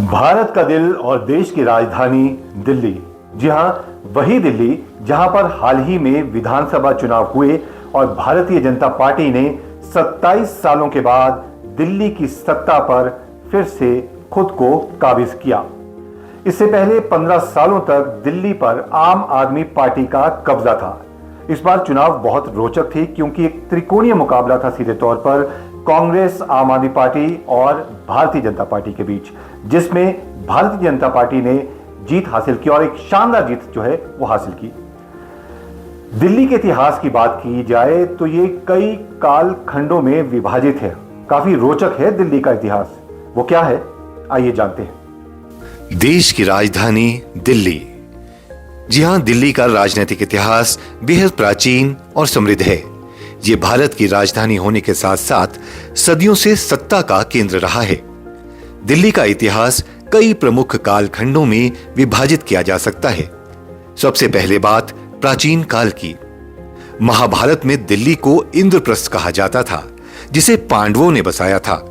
भारत का दिल और देश की राजधानी दिल्ली। जी हां, वही दिल्ली जहां पर हाल ही में विधानसभा चुनाव हुए और भारतीय जनता पार्टी ने 27 सालों के बाद दिल्ली की सत्ता पर फिर से खुद को काबिज किया। इससे पहले 15 सालों तक दिल्ली पर आम आदमी पार्टी का कब्जा था। इस बार चुनाव बहुत रोचक थी क्योंकि एक त्रिकोणीय मुकाबला था सीधे तौर पर कांग्रेस, आम आदमी पार्टी और भारतीय जनता पार्टी के बीच, जिसमें भारतीय जनता पार्टी ने जीत हासिल की और एक शानदार जीत जो है वो हासिल की। दिल्ली के इतिहास की बात की जाए तो ये कई काल खंडों में विभाजित है। काफी रोचक है दिल्ली का इतिहास। वो क्या है, आइए जानते हैं। देश की राजधानी दिल्ली। जी हां, दिल्ली का राजनीतिक इतिहास बेहद प्राचीन और समृद्ध है। ये भारत की राजधानी होने के साथ साथ सदियों से सत्ता का केंद्र रहा है। दिल्ली का इतिहास कई प्रमुख कालखंडों में विभाजित किया जा सकता है। सबसे पहले बात प्राचीन काल की। महाभारत में दिल्ली को इंद्रप्रस्थ कहा जाता था, जिसे पांडवों ने बसाया था।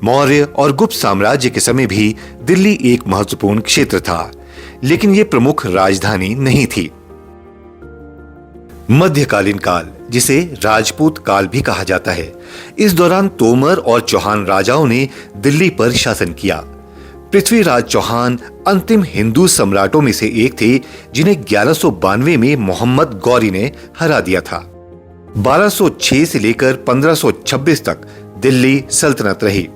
मौर्य और गुप्त साम्राज्य के समय भी दिल्ली एक महत्वपूर्ण क्षेत्र था, लेकिन यह प्रमुख राजधानी नहीं थी। मध्यकालीन काल, जिसे राजपूत काल भी कहा जाता है, इस दौरान तोमर और चौहान राजाओं ने दिल्ली पर शासन किया। पृथ्वीराज चौहान अंतिम हिंदू सम्राटों में से एक थे, जिन्हें 1192 में मोहम्मद गौरी ने हरा दिया था। 1206 से लेकर 1526 तक दिल्ली सल्तनत रही।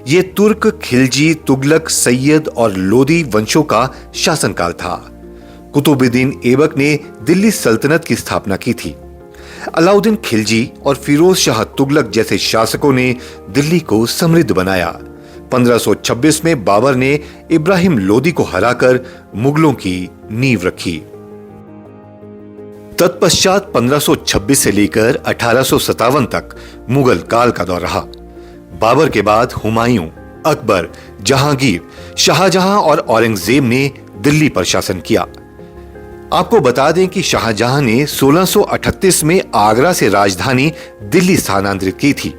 ये तुर्क, खिलजी, तुगलक, सैयद और लोदी वंशों का शासनकाल था। कुतुबुद्दीन ऐबक ने दिल्ली सल्तनत की स्थापना की थी। अलाउद्दीन खिलजी और फिरोज शाह तुगलक जैसे शासकों ने दिल्ली को समृद्ध बनाया। 1526 में बाबर ने इब्राहिम लोदी को हराकर मुगलों की नींव रखी। तत्पश्चात 1526 से लेकर 1857 तक मुगल काल का दौर रहा। बाबर के बाद हुमायूं, अकबर, जहांगीर, शाहजहां और औरंगजेब ने दिल्ली पर शासन किया। आपको बता दें कि शाहजहां ने 1638 में आगरा से राजधानी दिल्ली स्थानांतरित की थी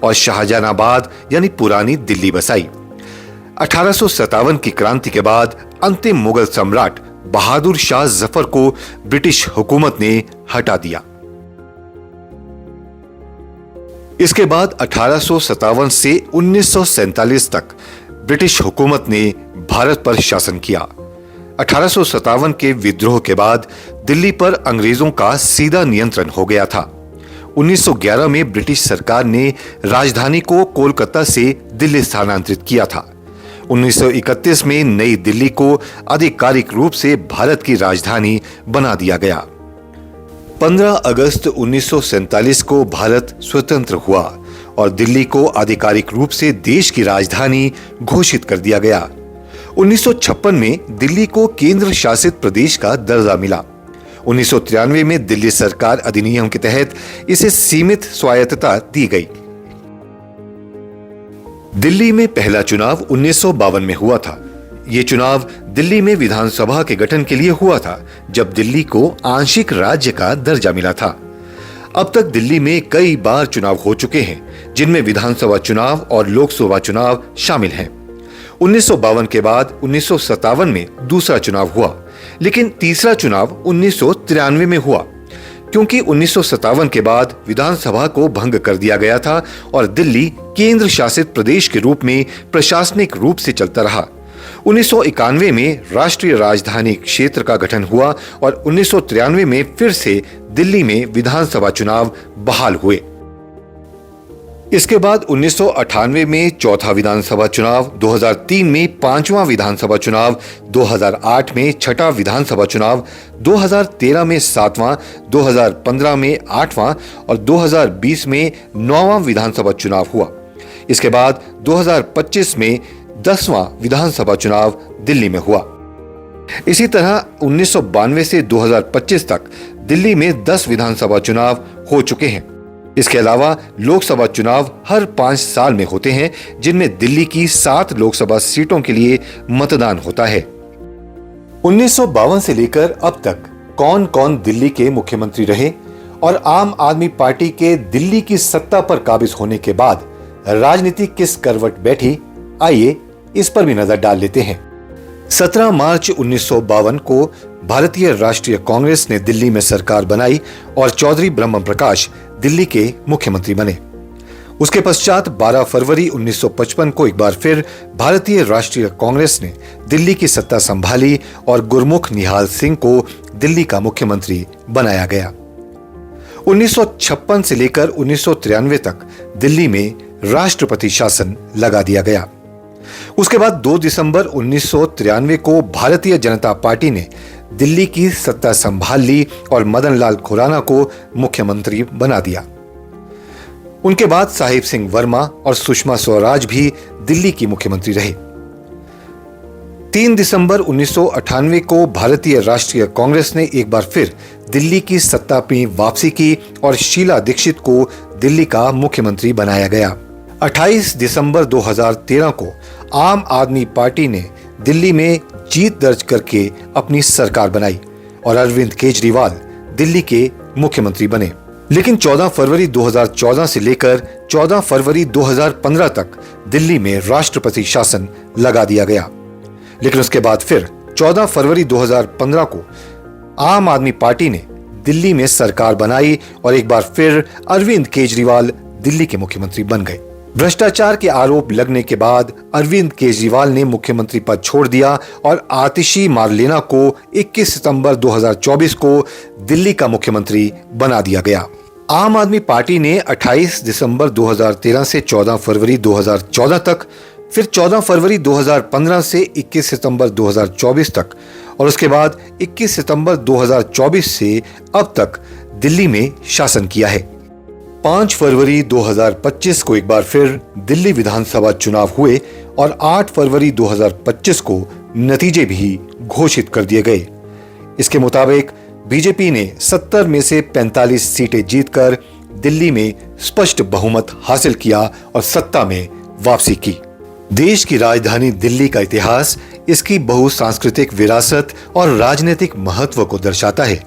और शाहजहानाबाद यानी पुरानी दिल्ली बसाई। 1857 की क्रांति के बाद अंतिम मुगल सम्राट बहादुर शाह जफर को ब्रिटिश हुकूमत ने हटा दिया। इसके बाद 1857 से 1947 तक ब्रिटिश हुकूमत ने भारत पर शासन किया। 1857 के विद्रोह के बाद दिल्ली पर अंग्रेजों का सीधा नियंत्रण हो गया था। 1911 में ब्रिटिश सरकार ने राजधानी को कोलकाता से दिल्ली स्थानांतरित किया था। 1931 में नई दिल्ली को आधिकारिक रूप से भारत की राजधानी बना दिया गया। 15 अगस्त 1947 को भारत स्वतंत्र हुआ और दिल्ली को आधिकारिक रूप से देश की राजधानी घोषित कर दिया गया। 1956 में दिल्ली को केंद्र शासित प्रदेश का दर्जा मिला। 1993 में दिल्ली सरकार अधिनियम के तहत इसे सीमित स्वायत्तता दी गई। दिल्ली में पहला चुनाव 1952 में हुआ था। यह चुनाव दिल्ली में विधानसभा के गठन के लिए हुआ था, जब दिल्ली को आंशिक राज्य का दर्जा मिला था। अब तक दिल्ली में कई बार चुनाव हो चुके हैं, जिनमें विधानसभा चुनाव और लोकसभा चुनाव शामिल हैं। 1952 के बाद 1957 में दूसरा चुनाव हुआ, लेकिन तीसरा चुनाव 1993 में हुआ, क्योंकि 1957 के बाद विधानसभा को भंग कर दिया गया था और दिल्ली केंद्र शासित प्रदेश के रूप में प्रशासनिक रूप से चलता रहा। 1991 में राष्ट्रीय राजधानी क्षेत्र का गठन हुआ और 1993 में फिर से दिल्ली में विधानसभा चुनाव बहाल हुए। इसके बाद 1998 में चौथा विधानसभा चुनाव, 2003 में पांचवा विधानसभा चुनाव, 2008 में छठा विधानसभा चुनाव, 2013 में सातवां, 2015 में आठवां और 2020 में नौवां विधानसभा चुनाव हुआ। इसके बाद 2025 में 10वां विधानसभा चुनाव दिल्ली में हुआ। इसी तरह 1992 से 2025 तक दिल्ली में 10 विधानसभा चुनाव हो चुके हैं। इसके अलावा लोकसभा चुनाव हर 5 साल में होते हैं, जिनमें दिल्ली की 7 लोकसभा सीटों के लिए मतदान होता है। 1952 से लेकर अब तक कौन कौन दिल्ली के मुख्यमंत्री रहे और आम आदमी पार्टी के दिल्ली की सत्ता पर काबिज होने के बाद राजनीति किस करवट बैठी, आइए इस पर भी नजर डाल लेते हैं। 17 मार्च 1952 को भारतीय राष्ट्रीय कांग्रेस ने दिल्ली में सरकार बनाई और चौधरी ब्रह्म प्रकाश दिल्ली के मुख्यमंत्री बने। उसके पश्चात 12 फरवरी 1955 को एक बार फिर भारतीय राष्ट्रीय कांग्रेस ने दिल्ली की सत्ता संभाली और गुरमुख निहाल सिंह को दिल्ली का मुख्यमंत्री बनाया गया। 1956 से लेकर 1993 तक दिल्ली में राष्ट्रपति शासन लगा दिया गया। उसके बाद 2 दिसंबर 1993 को भारतीय जनता पार्टी ने दिल्ली की सत्ता संभाल ली और मदन लाल खुराना को मुख्यमंत्री बना दिया। उनके बाद साहिब सिंह वर्मा और सुषमा स्वराज भी दिल्ली की मुख्यमंत्री रहे। 3 दिसंबर 1998 को भारतीय राष्ट्रीय कांग्रेस ने एक बार फिर दिल्ली की सत्ता में वापसी की और शीला दीक्षित को दिल्ली का मुख्यमंत्री बनाया गया। 28 दिसंबर 2013 को आम आदमी पार्टी ने दिल्ली में जीत दर्ज करके अपनी सरकार बनाई और अरविंद केजरीवाल दिल्ली के मुख्यमंत्री बने। लेकिन 14 फरवरी 2014 से लेकर 14 फरवरी 2015 तक दिल्ली में राष्ट्रपति शासन लगा दिया गया। लेकिन उसके बाद फिर 14 फरवरी 2015 को आम आदमी पार्टी ने दिल्ली में सरकार बनाई और एक बार फिर अरविंद केजरीवाल दिल्ली के मुख्यमंत्री बन गए। भ्रष्टाचार के आरोप लगने के बाद अरविंद केजरीवाल ने मुख्यमंत्री पद छोड़ दिया और आतिशी मारलेना को 21 सितंबर 2024 को दिल्ली का मुख्यमंत्री बना दिया गया। आम आदमी पार्टी ने 28 दिसंबर 2013 से 14 फरवरी 2014 तक, फिर 14 फरवरी 2015 से 21 सितंबर 2024 तक और उसके बाद 21 सितंबर 2024 से अब तक दिल्ली में शासन किया है। 5 फरवरी 2025 को एक बार फिर दिल्ली विधानसभा चुनाव हुए और 8 फरवरी 2025 को नतीजे भी घोषित कर दिए गए। इसके मुताबिक बीजेपी ने 70 में से 45 सीटें जीतकर दिल्ली में स्पष्ट बहुमत हासिल किया और सत्ता में वापसी की। देश की राजधानी दिल्ली का इतिहास इसकी बहुसांस्कृतिक विरासत और राजनीतिक महत्व को दर्शाता है,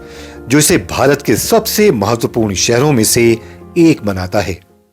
जो इसे भारत के सबसे महत्वपूर्ण शहरों में से एक बनाता है।